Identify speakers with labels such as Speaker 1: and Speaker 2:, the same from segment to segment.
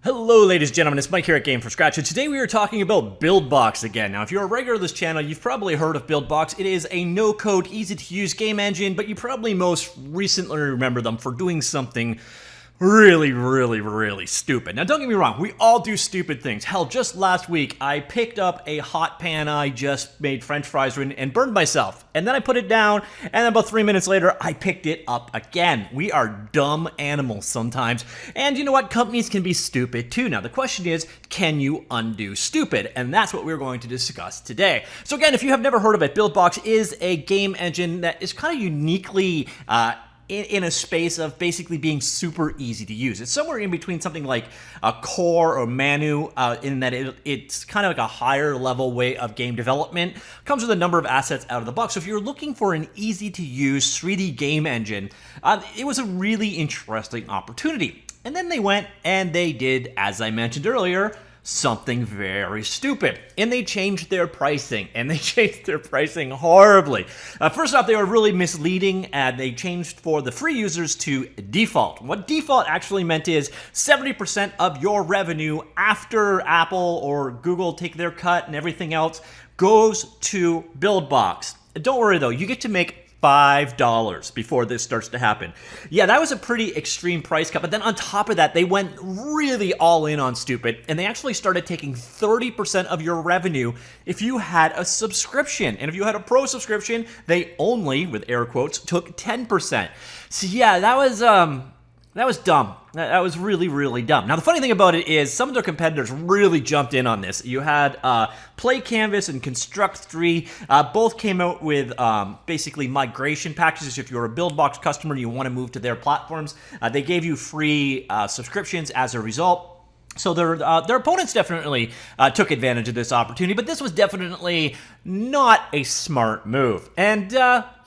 Speaker 1: Hello ladies and gentlemen, it's Mike here at Game from Scratch, and today we are talking about BuildBox again. Now if you're a regular of this channel, you've probably heard of BuildBox. It is a no-code, easy-to-use game engine, but you probably most recently remember them for doing something really stupid. Now don't get me wrong, we all do stupid things. Hell, just last week I picked up a hot pan I just made french fries in and burned myself. And then I put it down, and then about 3 minutes later I picked it up again. We are dumb animals sometimes. And you know what? Companies can be stupid too. Now the question is, can you undo stupid? And that's what we're going to discuss today. So again, if you have never heard of it, BuildBox is a game engine that is kind of uniquely in a space of basically being super easy to use. It's somewhere in between something like a Core or Manu in that it's kind of like a higher level way of game development. Comes with a number of assets out of the box. So if you're looking for an easy to use 3D game engine, it was a really interesting opportunity. And then they went and they did, as I mentioned earlier, something very stupid. And they changed their pricing, and they changed their pricing horribly. First off, they were really misleading, and they changed for the free users to default. What default actually meant is 70% of your revenue after Apple or Google take their cut and everything else goes to BuildBox. Don't worry though, you get to make $5 before this starts to happen. Yeah, that was a pretty extreme price cut, but then on top of that, they went really all in on stupid, and they actually started taking 30% of your revenue if you had a subscription. And if you had a pro subscription, they only, with air quotes, took 10%. So yeah, that was dumb. That was really dumb. Now, the funny thing about it is some of their competitors really jumped in on this. You had Play Canvas and Construct 3. Both came out with basically migration packages. If you're a BuildBox customer and you want to move to their platforms, they gave you free subscriptions as a result. So their opponents definitely took advantage of this opportunity, but this was definitely not a smart move. And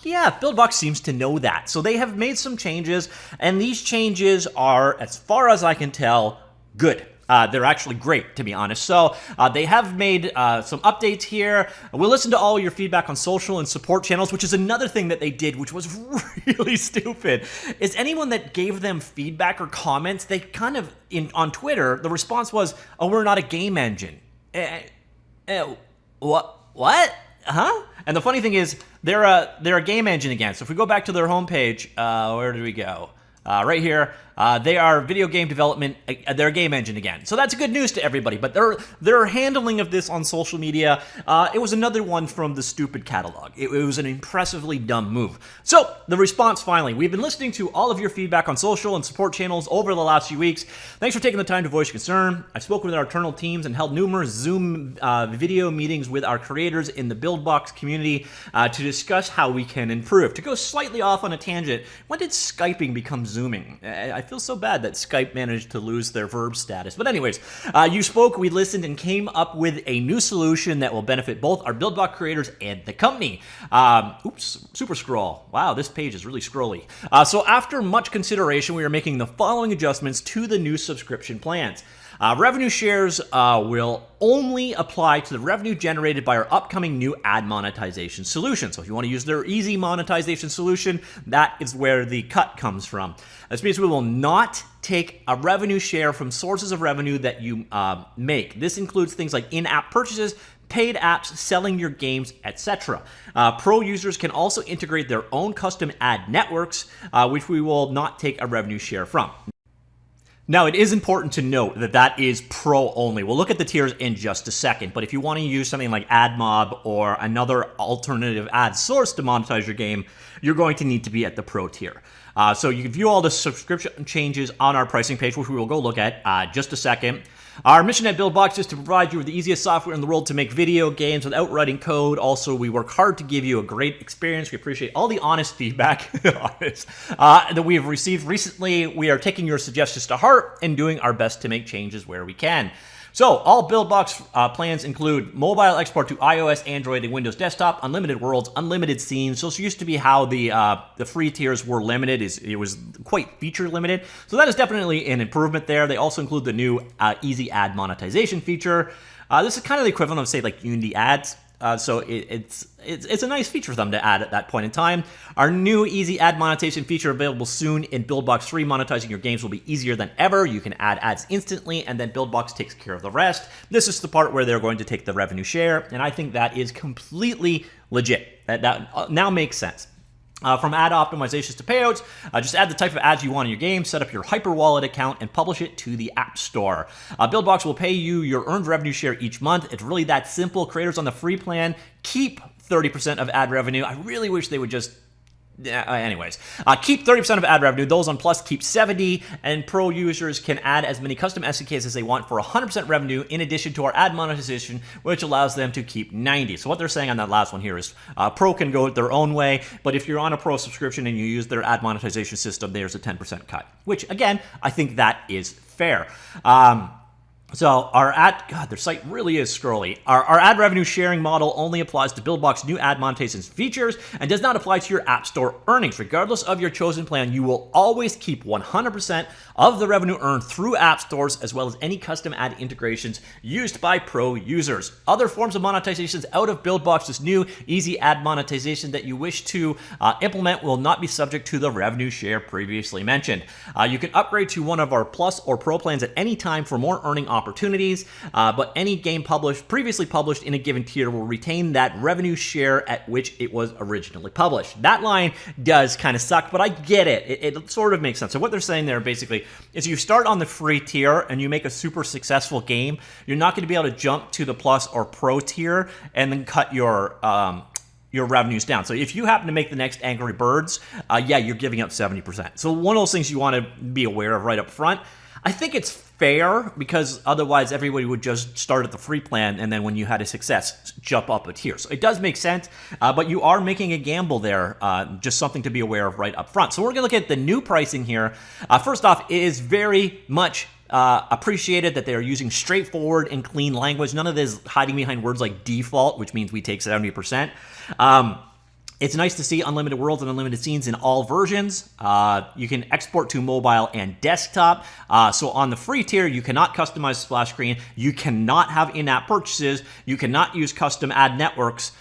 Speaker 1: yeah, BuildBox seems to know that. So they have made some changes, and these changes are, as far as I can tell, good. They're actually great, to be honest. So they have made some updates here. We'll listen to all your feedback on social and support channels, which is another thing that they did, which was really stupid. Is anyone that gave them feedback or comments, they kind of, on Twitter, the response was, oh, we're not a game engine. What? Huh? And the funny thing is, they're a game engine again. So if we go back to their homepage, where did we go? Right here, they are video game development. They're a game engine again. So that's good news to everybody. But their handling of this on social media, it was another one from the stupid catalog. It was an impressively dumb move. So the response finally. We've been listening to all of your feedback on social and support channels over the last few weeks. Thanks for taking the time to voice your concern. I've spoken with our internal teams and held numerous Zoom video meetings with our creators in the BuildBox community to discuss how we can improve. To go slightly off on a tangent, when did Skyping become Zooming? I feel so bad that Skype managed to lose their verb status. But anyways, you spoke, we listened, and came up with a new solution that will benefit both our BuildBox creators and the company. Oops, super scroll. Wow, this page is really scrolly. So after much consideration, we are making the following adjustments to the new subscription plans. Revenue shares will only apply to the revenue generated by our upcoming new ad monetization solution. So if you want to use their easy monetization solution, that is where the cut comes from. This means we will not take a revenue share from sources of revenue that you make. This includes things like in-app purchases, paid apps, selling your games, etc. Pro users can also integrate their own custom ad networks, which we will not take a revenue share from. Now, it is important to note that that is pro only. We'll look at the tiers in just a second, but if you want to use something like AdMob or another alternative ad source to monetize your game, you're going to need to be at the pro tier. So you can view all the subscription changes on our pricing page, which we will go look at just a second. Our mission at BuildBox is to provide you with the easiest software in the world to make video games without writing code. Also, we work hard to give you a great experience. We appreciate all the honest feedback that we have received recently. We are taking your suggestions to heart and doing our best to make changes where we can. So all BuildBox plans include mobile export to iOS, Android, and Windows Desktop, unlimited worlds, unlimited scenes. So this used to be how the free tiers were limited. It was quite feature limited. So that is definitely an improvement there. They also include the new easy ad monetization feature. This is kind of the equivalent of, say, like Unity ads. So it's a nice feature for them to add at that point in time. Our new easy ad monetization feature available soon in BuildBox 3. Monetizing your games will be easier than ever. You can add ads instantly, and then BuildBox takes care of the rest. This is the part where they're going to take the revenue share, and I think that is completely legit. That now makes sense. From ad optimizations to payouts, just add the type of ads you want in your game, set up your Hyperwallet account, and publish it to the App Store. BuildBox will pay you your earned revenue share each month. It's really that simple. Creators on the free plan keep 30% of ad revenue. I really wish they would just... anyways, keep 30% of ad revenue. Those on Plus keep 70%, and Pro users can add as many custom SDKs as they want for 100% revenue, in addition to our ad monetization, which allows them to keep 90%. So what they're saying on that last one here is Pro can go their own way, but if you're on a Pro subscription and you use their ad monetization system, there's a 10% cut, which, again, I think that is fair. So our God, their site really is scrolly. Our ad revenue sharing model only applies to BuildBox new ad monetization features and does not apply to your App Store earnings. Regardless of your chosen plan, you will always keep 100% of the revenue earned through app stores, as well as any custom ad integrations used by Pro users. Other forms of monetizations out of BuildBox's new easy ad monetization that you wish to implement will not be subject to the revenue share previously mentioned. You can upgrade to one of our Plus or Pro plans at any time for more earning opportunities, but any game previously published in a given tier will retain that revenue share at which it was originally published. That line does kind of suck, but I get it. It sort of makes sense. So what they're saying there basically is you start on the free tier and you make a super successful game, you're not going to be able to jump to the Plus or Pro tier and then cut your revenues down. So if you happen to make the next Angry Birds, yeah, you're giving up 70%. So one of those things you want to be aware of right up front. I think it's fair because otherwise everybody would just start at the free plan and then when you had a success, jump up a tier. So it does make sense, but you are making a gamble there, just something to be aware of right up front. So we're going to look at the new pricing here. First off, it is very much appreciated that they are using straightforward and clean language. None of this hiding behind words like default, which means we take 70%. It's nice to see unlimited worlds and unlimited scenes in all versions. You can export to mobile and desktop. So on the free tier, you cannot customize the splash screen. You cannot have in-app purchases. You cannot use custom ad networks.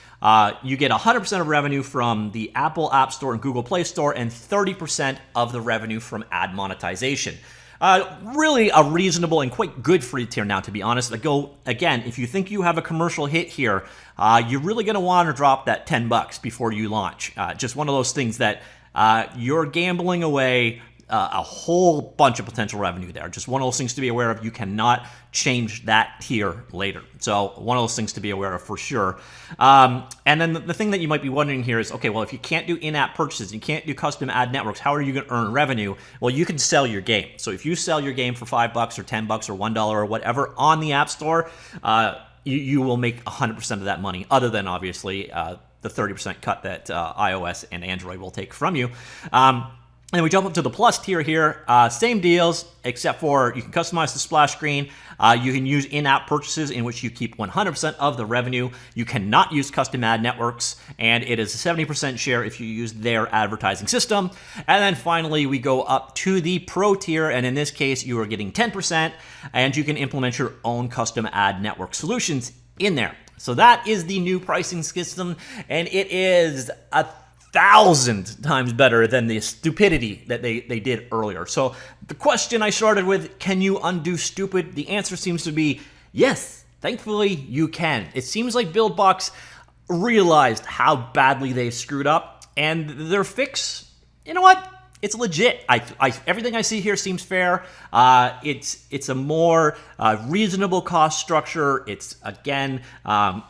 Speaker 1: You get 100% of revenue from the Apple App Store and Google Play Store and 30% of the revenue from ad monetization. Really a reasonable and quite good free tier now, to be honest. Again, if you think you have a commercial hit here, you're really going to want to drop that $10 before you launch. Just one of those things that you're gambling away a whole bunch of potential revenue there. Just one of those things to be aware of. You cannot change that tier later. So one of those things to be aware of for sure. And then the thing that you might be wondering here is, okay, well, if you can't do in-app purchases, you can't do custom ad networks, how are you going to earn revenue? Well, you can sell your game. So if you sell your game for $5 or $10 or $1 or whatever on the App Store, you will make 100% of that money, other than obviously the 30% cut that iOS and Android will take from you. And we jump up to the Plus tier here. Same deals, except for you can customize the splash screen. You can use in-app purchases in which you keep 100% of the revenue. You cannot use custom ad networks, and it is a 70% share if you use their advertising system. And then finally, we go up to the Pro tier, and in this case, you are getting 10%, and you can implement your own custom ad network solutions in there. So that is the new pricing system, and it is 1,000 times better than the stupidity that they did earlier. So the question I started with, can you undo stupid? The answer seems to be yes. Thankfully, you can. It seems like BuildBox realized how badly they screwed up, and their fix, you know what? It's legit. Everything I see here seems fair. It's a more reasonable cost structure. It's, again,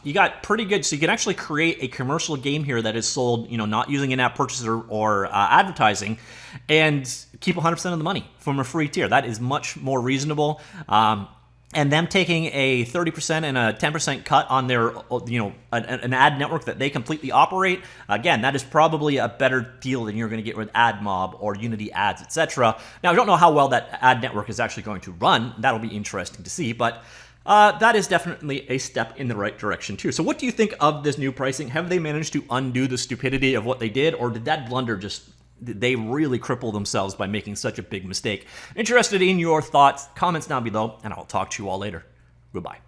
Speaker 1: you got pretty good. So you can actually create a commercial game here that is sold, not using in-app purchases or advertising, and keep 100% of the money from a free tier. That is much more reasonable. And them taking a 30% and a 10% cut on their, an ad network that they completely operate, again, that is probably a better deal than you're going to get with AdMob or Unity Ads, etc. Now, I don't know how well that ad network is actually going to run. That'll be interesting to see, but that is definitely a step in the right direction, too. So what do you think of this new pricing? Have they managed to undo the stupidity of what they did, or did that blunder they really cripple themselves by making such a big mistake? Interested in your thoughts, comments down below, and I'll talk to you all later. Goodbye.